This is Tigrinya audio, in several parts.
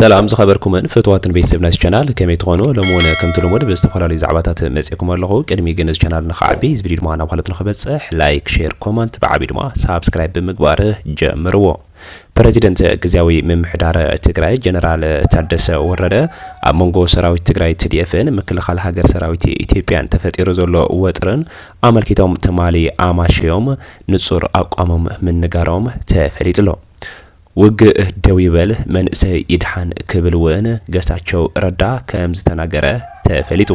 سلام زخبركم فتواتن بيسب ناس channel كمي تخونو لمونه كم تلمود باستفالالي زعباتات مسيكم اللهو قدمي جنز channel نخعبي زفيديو معنا بحالة نخبصح لايك شير كومنت بعبي دما سابسكرايب بمقباره جمرو بريزيدنت غزاوي ممحدار تግራይ جنرال ታደሰ ወረደ ኣብ መንጎ ሰራዊት ትግራይ TDFን ምክልኻል ሃገር ሰራዊት ኢትዮጵያን ተፈጢሩ ዘሎ ወጥርን ኣመልኪቶም ተማሊ ኣማሽዮም ንጹር ኣቋሞም ምንጋሮም ተፈሊጥሎ ውግእ ደው ይበል መንእሰይ ይድሓን ክብል ወን ገሳቸው ረዳ ከም ዝተናገረ ተፈሊጡ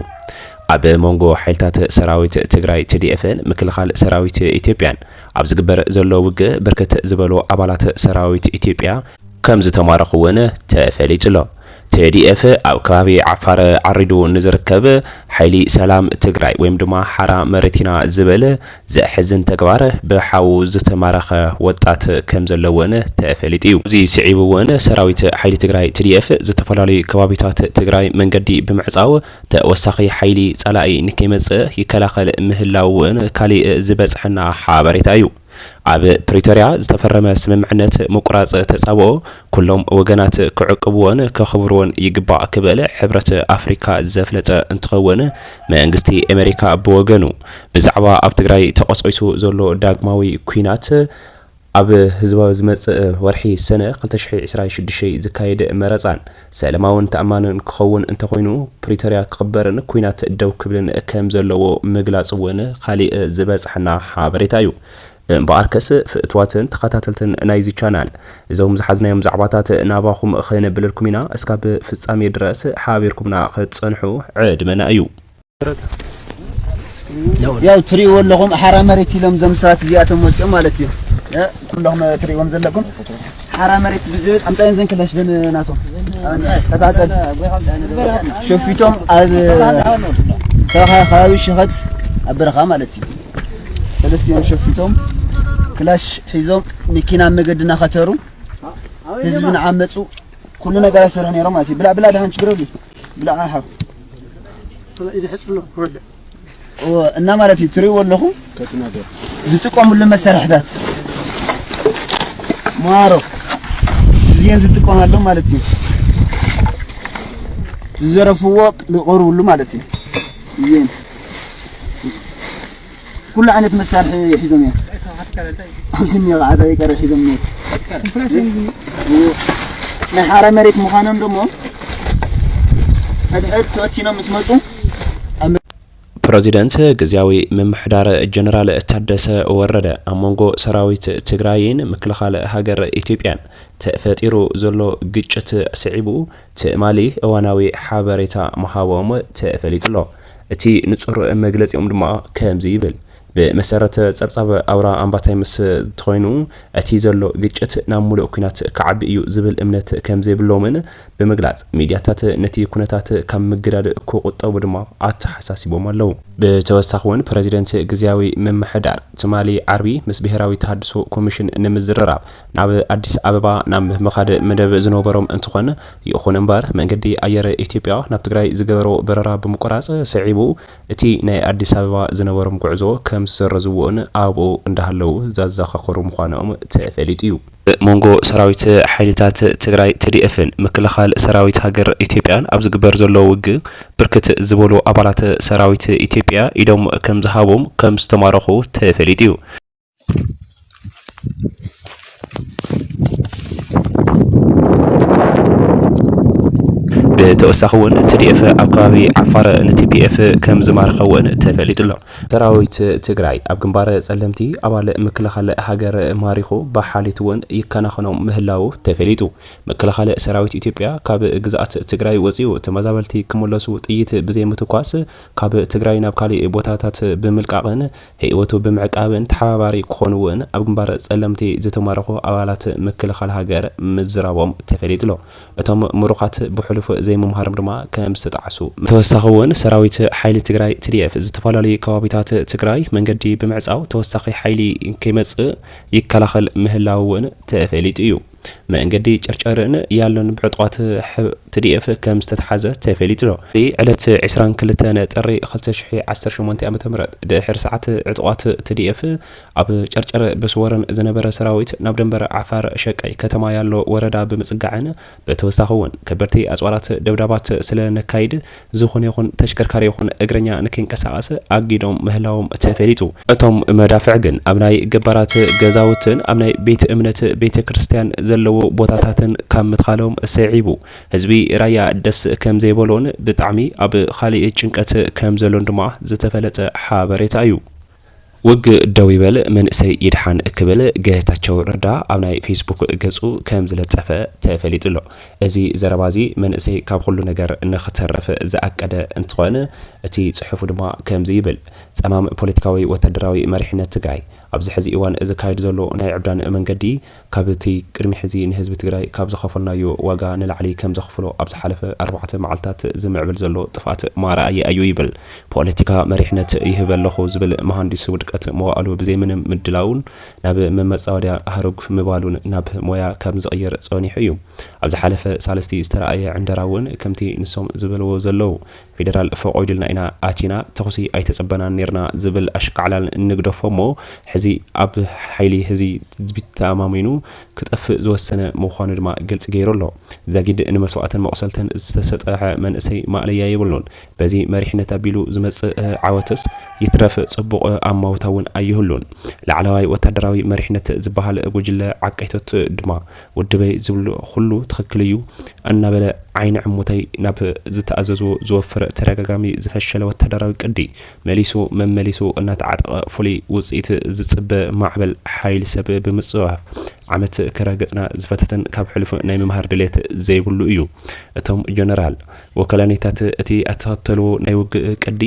ኣብ መንጎ ሓይልታት ሰራዊት ትግራይ TDFን ምክልኻል ሰራዊት ኢትዮጵያን ኣብ ዝግበር ዘሎ ውግእ በርከት ዝበሉ ኣባላት ሰራዊት ኢትዮጵያ ከም ዝተማረኹውን ተፈሊጥሎ TDF ኣብ ከባቢ ዓፋር ዓሪዱ ንዝርከብ ሓይሊ ሰላም ትግራይ ወይም ድማ ሓራ መሬቲና ዝብል ዘሕዝን ተግባር ብሓው ዝተማረኸ ወጣት ከም ዘለውን ተፈሊጡ እዩ እዚ ስዒብውን ሰራዊት ሓይሊ ትግራይ TDF ዝተፈላለዩ ከባቢታት ትግራይ መንገዲ ብምዕጻው ተወሳኺ ሓይሊ ጸላኢ ንከይመጽእ ይከላኸል ምህላውን ካሊእ ዝበጽሕና ሓበሬታ እዩ ኣብ ፕሪቶሪያ ዝተፈረመ ስምምዕነት መቁራጽ ተጻብኦ ኩሎም ወገናት ክዕቅብዎን ከኽብርዎን ይግባእ ክብል ሕብረት ኣፍሪካ ዘፍለጠ እንትኸውን መንግስቲ ኣሜሪካ ብወገኑ ብዛዕባ ኣብ ትግራይ ተቆጽይሱ ዘሎ ዳግማዊ ኩናት ኣብ ህዝባዊ ዝመጽእ ወርሒ ሰነ 2026 ዝካየድ መረጻን ሰላማውን ተኣማንን ክኸውን እንተኾይኑ ፕሪቶሪያ ክኽበርን ኩናት ደው ክብልን ከም ዘለዎ ምግላጽውን ካሊእ ዝበጽሕና ሓበሬታ እዩ በአርከስ ፍትዋትን ተኸታተልትን ናይዚ ቻናል እዞም ዝሓዝናዮም ዛዕባታት ናባኹም ኸነብለልኩም ኢና እስካብ ፍጻሜ ድረስ ሓቢርኩምና ክጽንሑ ዕድመና እዩ ያው ትሪው ወለኹም ሓራ መሬት ኢሎም ዘምሳት እዚኣቶም ወጽኦም ማለት እዩ ኩሎም ትሪዎም ዘለኩም ሓራ መሬት ብዝብል ኣምጣይን ዘንክለሽ ዘናቶም ተታጸል ሸፊቶም ኣብ ተኻኻዊ ሸኸት ኣብረኻ ማለት እዩ ሰለስቲዮም ሸፊቶም ክላሽ ሒዞም መኪና መገድና ከተሩ ህዝብን ዓመጹ ኩሉ ነገር ይሰርሕ ነይሮም ማለት ብላ ብላ ደህን ችግረሉ ብላ አሃ ይድሕጽሉ ወደ እና ማለት ትሪው ወለኹ ከተናገር ዝጥቆሙሉ መሳርሕታት ማሮ እዚን ዝጥቆማሉ ማለት ነው ዝዘረፍዎ ልቆሩሉ ማለት ነው ይን كل عينة مسارح يحزم يعني حسني عاد يقرأ يحزم ما حرام مريت مخانم دمو هذا توتينا مسمطو بريزيدنت غزاوي ممحدار جنرال ታደሰ ወረደ ኣሞንጎ ሰራዊት ትግራይን ምክልኻል ሃገር ኢትዮጵያን ተፈጢሩ ዘሎ ግጭት ስዒቡ ትማሊ እዋናዊ ሓበሬታ መሃቦም ተፈሊጥሎ እቲ ንጹር መግለጺኦም ድማ ከምዚ ይብል بمسارة صبصب أورا أمباتاي مس تخوينو أتي زلو جيتشت نامولو كونات كعب يو زبل إمنت كم زي بلومن بمجلس ميدياتات نتي كوناتات كم مجرد كوقت أو بدما عت حساسي بومالو بتوسخون بريزيدنت غزاوي ممحدار تمالي عربي مس بهراوي تحدثو كوميشن نمزرراب ناب أديس أبابا نام مخاد مدب زنوبروم انتخون يخون انبار منقدي أير إثيوبيا ناب تግራይ زغبرو بررا بمقراص سعيبو أتي ناي أديس أبابا زنوبروم قعزو كم سرزوون أبو اندهلو زازاخخرو مخانهم تفليتيو مونغو سراويت حيلتات تግራይ TDFን ምክልኻል ሰራዊት ሃገር ኢትዮጵያን ኣብ ዝግበር ዘሎ ውግእ ብርክት ዝበሉ ኣባላት ሰራዊት ኢትዮጵያ ኢዶም ከም ዝሃቦም ከም ዝተማረኹ ተፈሊጥዩ بتوسخون TDF ኣብ ከባቢ ዓፋር ንTPF ከም ዝማርኸውን ተፈሊጥሎ ሰራዊት ትግራይ ኣብ ግንባር ጸለምቲ ኣባል ምክልኻል ሃገር ማሪኹ ብሓሊትውን ይከናኸኖም ምህላው ተፈሊጡ ምክልኻል ሰራዊት ኢትዮጵያ ካብ ግዛኣት ትግራይ ወፂኡ ተመዛበልቲ ክመለሱ ጥይት ብዘይ ምትኳስ ካብ ትግራይ ናብ ካሊእ ቦታታት ብምልቃቕን ህይወቱ ብምዕቃብን ተሓባባሪ ክኾኑውን ኣብ ግንባር ጸለምቲ ዝተማረኹ ኣባላት ምክልኻል ሃገር ምዝራቦም ተፈሊጥሎ እቶም ምሩኻት ብሕሉፍ زي ممهرم رما كم ستعسو توسخون سراويت حيلي تግራይ TDF ዝተፈላልዩ ከባቢታት ትግራይ መንገዲ ብምዕጻው ተወሳኺ ሓይሊ ከመጽእ ይከላኸል ምህላውን ተፈሊጡ እዩ መንገዲ ጨርጨርን ያለን ብዕጥዋት TDF ከም ዝተተሓዘ ተፈሊጡ ነው። ዕለት 22 ጥሪ 2018 ዓ.ም ድሕሪ ሰዓት ዕጥዋት TDF ኣብ ጨርጨር በስወረን ዝነበረ ሰራዊት ናብ ደንበር ዓፋር ሸቃይ ከተማ ያለው ወረዳ ብምጽጋዕን በተወሳኺ እውን ከበርቲ ኣጽዋራት ደብዳባት ስለነካይድ ዝኾነ ይኹን ተሽከርካሪ ይኹን እግረኛ ንከንቀሳቀስ ኣጊዶም ምህላዎም ተፈሊጡ። እቶም መዳፍዕ ግን ኣብ ናይ ገባራት ገዛውትን ኣብ ናይ ቤት እምነት ቤተ ክርስቲያን ዘለዎ ቦታታትን ካብ ምትኻሎም ሰዒቡ ህዝቢ ራያ ደስ ከም ዘይበሎን ብጣዕሚ ኣብ ኻሊእ ጭንቀት ከም ዘሎን ድማ ዝተፈለጸ ሓበሬታ እዩ። ወግ ደው ይበል መንእሰይ ይድሓን ክብል ጌታቸው ረዳ ኣብ ናይ ፌስቡክ ገጹ ከም ዝለጸፈ ተፈሊጡ ኣሎ። እዚ ዘረባዚ መንእሰይ ካብ ኩሉ ነገር ንኽተረፍ ዝኣቀደ እንትኾነ እቲ ጽሑፍ ድማ ከምዚ ይብል። ጸማም ፖለቲካዊ ወተደራዊ መሪሕነት ትግራይ ኣብዚ ሕዚ እዋን ዝካየድ ዘሎ ናይ ዕብዳን መንገዲ ካብቲ ቅድሚ ሕዚ ንህዝቢ ትግራይ ካብ ዝኸፈልናዮ ዋጋ ንላዕሊ ከም ዘኽፍሎ ኣብ ዝሓለፈ 4 መዓልታት ዝምዕብል ዘሎ ጥፋት ማርኣየ እዩ ይብል። ፖለቲካ መሪሕነት ይህበለኹ ዝብል መሃንዲስ ውድቀት መዋእሉ ብዘይ ምንም ምድላውን ናብ መመጻወድያ ሃረግ ምባሉን ናብ ሞያ ከም ዝቕየር ጸኒሑ እዩ። ኣብ ዝሓለፈ ሳለስቲ ዝተረኣየ ዕንደራውን ከምቲ ንሶም ዝበልዎ ዘለው ፌደራል ፈቆይድልና ኢና ኣቲና ተኹሲ ኣይተጸበናን ነርና ዝብል ኣሽካዕላል ንግደፎሞ ሕዚ ኣብ ሓይሊ ህዚ ዝቢተኣማሚኑ ክጠፍእ ዝወሰነ ምዃኑ ድማ ግልጽ ገይሩ ኣሎ። ዘጊድ ንመስዋዕትን መቕሰልትን ዝተሰጠሐ መንእሰይ ማዕለያ ይብሉን። በዚ መሪሕነት ኣቢሉ ዝመጽእ ዓወትስ ይትረፍ ጽቡቕ ኣማውታውን ኣይህሉን። ላዕለዋይ ወተደራዊ መሪሕነት ዝበሃል ጉጅለ ዓቀይቶት ድማ ውድበይ ዝብሉ ኩሉ ትኽክል እዩ እናበለ ዓይን ዕሙተይ ናብ ዝተኣዘዝዎ ዝወፍር ተደጋጋሚ ዝፈሸለ ወተደራዊ ቅዲ መሊሱ መመሊሱ እናተዓጠቐ ፍሉይ ውጽኢት ዝጽበ ማዕበል ሓይሊ ሰብ ብምጽዋፍ ዓመት ከረገጽና ዝፈተተን ካብ ሕልፉ ናይ ምምሃር ድሌት ዘይብሉ እዩ። እቶም ጀነራል ወከላኔታት እቲ ኣተኸተልዎ ናይ ውግእ ቅዲ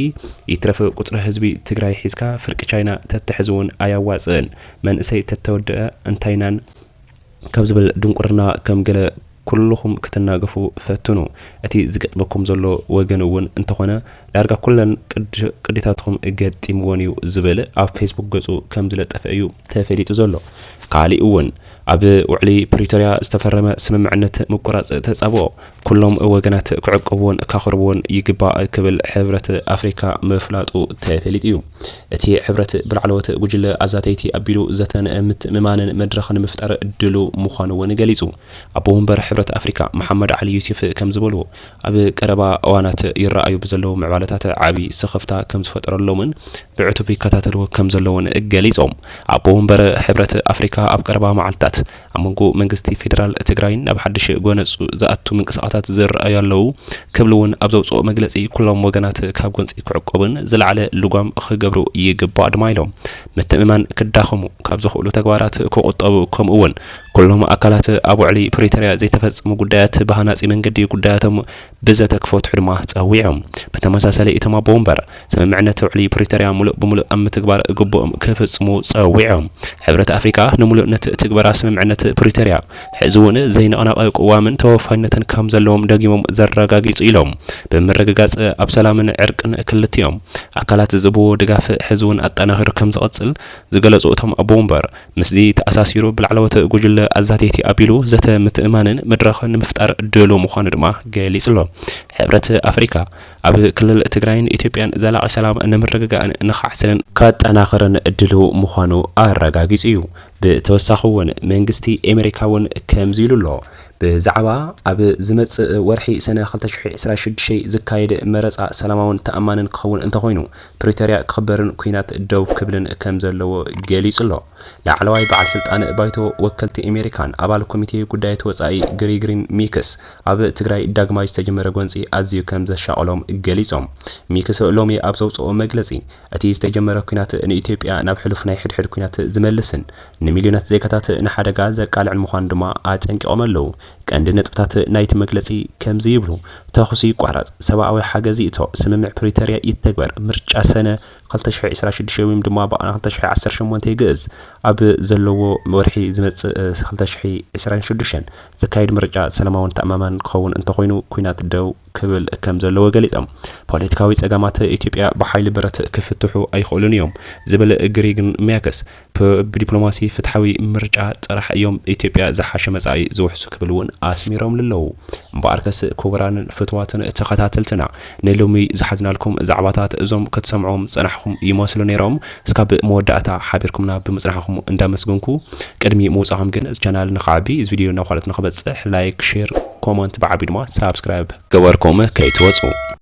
ይትረፍ ቁጽሪ ህዝቢ ትግራይ ሒዝካ ፍርቂ ቻይና ተትሕዝውን ኣያዋጽእን መንእሰይ ተተወድአ እንታይናን ካብ ዝብል ድንቁርና ከም ገለ ኩልኹም ክትናገፉ ፈትኑ። እቲ ዝገጥመኩም ዘሎ ወገን እውን እንተኾነ ዳርጋ ኩለን ቅዲታትኩም ገጢምዎን እዩ ዝብል ኣብ ፌስቡክ ገጹ ከም ዝለጠፈ እዩ ተፈሊጡ ዘሎ። ካሊእ እውን ኣብ ውዕሊ ፕሪቶሪያ ዝተፈረመ ስምምዕነት ምቁራጽ ተጻብኦ ኩሎም ወገናት ክዕቅብዎን ካኽርብዎን ይግባእ ክብል ሕብረት ኣፍሪካ ምፍላጡ ተፈሊጡ እዩ። እቲ ሕብረት ብላዕለዎት ጉጅለ ኣዛተይቲ ኣቢሉ ዘተን ምትእምማንን መድረኽን ምፍጠር ድሉ ምዃኑ እውን ገሊጹ። ኣቦ ወንበር ሕብረት ኣፍሪካ መሐመድ ዓሊ ዩሱፍ ከም ዝበልዎ ኣብ ቀረባ እዋናት ይረኣዩ ብዘለዉ ምዕባለታት ዓቢ ስኽፍታ ከም ዝፈጠረሎምን ብዕቱብ ይከታተልዎ ከም ዘለውን ገሊጾም። ኣቦ ወንበር ሕብረት ኣፍሪካ ኣብ ቀረባ መዓልታት ኣብ መንጎ መንግስቲ ፌደራል ትግራይን ናብ ሓድሽ ጎነፁ ዝኣቱ ምንቅስቓሳት ዝረኣዩ ኣለዉ ክብሉ እውን ኣብ ዘውፅኦ መግለጺ ኩሎም ወገናት ካብ ጎንፂ ክዕቆብን ዝለዓለ ልጓም ክገብሩ ይግባእ ድማ ኢሎም ምትእምማን ክዳኸሙ ካብ ዝኽእሉ ተግባራት ክቁጠቡ ከምኡ እውን ኩሎም ኣካላት ኣብ ውዕሊ ፕሪቶሪያ ዘይተፈጸሙ ጉዳያት ብሃናጺ መንገዲ ጉዳያቶም ብዘተ ክፈትሑ ድማ ጸዊዖም። ብተመሳሳሊ እቶም ኣቦ ወንበር ስምምዕነት ውዕሊ ፕሪቶሪያ ሙሉእ ብምሉእ ኣብ ምትግባር ግቦኦም ክፍጽሙ ጸዊዖም። ሕብረት ኣፍሪካ ንሙሉእነት ትግበራ ስምምዕነት ፕሪቶሪያ ሕዚ እውን ዘይነቕናቐ ቅዋምን ተወፋይነትን ከም ዘለዎም ደጊሞም ዘረጋጊጹ ኢሎም ብምርግጋጽ ኣብ ሰላምን ዕርቅን ክልቲኦም ኣካላት ዝብዎ ድጋፍ ሕዚ እውን ኣጠናኺሩ ከም ዝቐጽል ዝገለጹ እቶም ኣቦ ወንበር ምስዚ ተኣሳሲሩ ብላዕለዎት ጉጅለ ኣዛተይቲ ኣቢሉ ዘተ ምትእማንን መድረኽን ምፍጣር ድሉ ምዃኑ ድማ ገሊጹ ኣሎ። ሕብረት ኣፍሪካ ኣብ ክልል ትግራይን ኢትዮጵያን ዘላቒ ሰላም ንምርግጋእን ንኻዕስልን ካጠናኽርን ድሉ ምዃኑ ኣረጋጊጹ እዩ። ብተወሳኺ እውን መንግስቲ ኣሜሪካ እውን ከምዚ ኢሉ ኣሎ። ብዛዕባ ኣብ ዝመጽእ ወርሒ ሰነ 2026 ዝካየድ መረጻ ሰላማውን ተኣማንን ክኸውን እንተኾይኑ ፕሪቶሪያ ክኽበርን ኩናት ደው ክብልን ከም ዘለዎ ገሊጹ ኣሎ። ላዕለዋይ በዓል ስልጣን ባይቶ ወከልቲ ኣሜሪካን ኣባል ኮሚቴ ጉዳያት ወጻኢ ግሪግሪን ሚክስ ኣብ ትግራይ ዳግማይ ዝተጀመረ ጎንፂ ኣዝዩ ከም ዘሻቐሎም ገሊጾም። ሚክስ ሎሚ ኣብ ዘውፅኦ መግለጺ እቲ ዝተጀመረ ኩናት ንኢትዮጵያ ናብ ሕሉፍ ናይ ሕድሕድ ኩናት ዝመልስን ንሚልዮናት ዜጋታት ንሓደጋ ዘቃልዕን ምዃኑ ድማ ኣጸንቂቖም ኣለዉ። ቀንዲ ነጥብታት ናይቲ መግለጺ ከምዚ ይብሉ። ተኹሲ ይቋረጽ፣ ሰብኣዊ ሓገዝ ይእቶ፣ ስምምዕ ፕሪቶሪያ ይተግበር፣ ምርጫ ሰነ 2026 ወይ ድማ ብ2018 ይግዕዝ፣ ኣብ ዘለዎ ወርሒ ዝመጽእ 2026 ዝካየድ ምርጫ ሰላማውን ተኣማንን ክኸውን እንተኾይኑ ኩናት ደው ክብል ከም ዘለዎ ገሊጾም ፖለቲካዊ ጸገማት ኢትዮጵያ በኃይል ብረት ክፍትሑ ኣይኽእሉን እዮም ዝብል ግሪግን ሚያከስ ብዲፕሎማሲ ፍትሐዊ ምርጫ ጥራሕ እዮም ኢትዮጵያ ዝሓሸ መጻኢ ዝውሕሱ ክብልውን ኣስሚሮም ልለው እምበኣርከስ ክቡራን ፍትዋትን ተኸታተልትና ንሎሚ ዝሓዝናልኩም ዛዕባታት እዞም ክትሰምዖም ጽናሕኩም ይመስሉ ነይሮም እስካብ መወዳእታ ሓቢርኩምና ብምጽናሕኩም እንዳመስገንኩ ቅድሚ ምውጻኹም ግን እዚ ቻናል ንኸዓቢ እዚ ቪድዮ ናብ ኻልኦት ንኽበጽሕ ላይክ ሼር ኮመንት بعبي دما سبسكرايب ገበርኩም ከይትወጹ